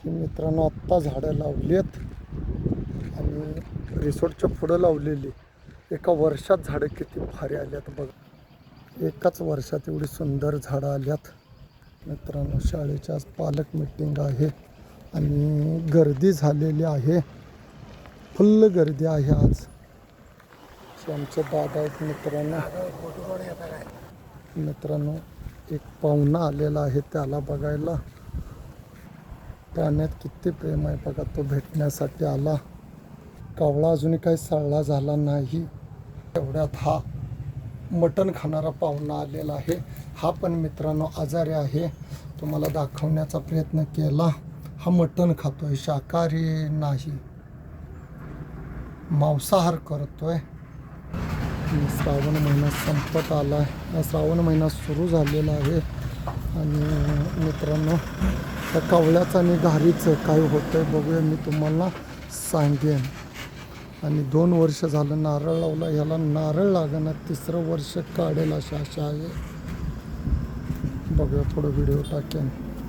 ही मित्रांनो आत्ता झाडं लावलीत आणि रिसॉर्टच्या पुढं लावलेली. एका वर्षात झाडं किती भारी आल्यात बघा. एकाच वर्षात एवढी सुंदर झाडं आल्यात मित्रांनो. शाळेच्या आज पालक मीटिंग आहे आणि गर्दी झालेली आहे. फुल्ल गर्दी आहे आज. आमचे दादा आहेत मित्रांनो. एक पाहुणा आलेला आहे त्याला बघायला. प्राण्यात किती प्रेम आहे बघा. तो भेटण्यासाठी आला. कावळा अजूनही काही सळला झाला नाही. एवढ्यात हा मटण खाणारा पाहुणा आलेला आहे. हा पण मित्रांनो आजारी आहे. तुम्हाला दाखवण्याचा प्रयत्न केला. हा मटण खातोय, शाकाहारी नाही, मांसाहार करतोय. श्रावण महिना संपत आला आहे. श्रावण महिना सुरू झालेला आहे आणि मित्रांनो त्या कावळ्याचं आणि घारीचं काय होतंय बघूया, मी तुम्हाला सांगेन. आणि 2 वर्ष झालं नारळ लावला, ह्याला नारळ लागणार. 3रं वर्ष काढेल अशी आशा आहे. बघूया पुढं व्हिडिओ टाकेन.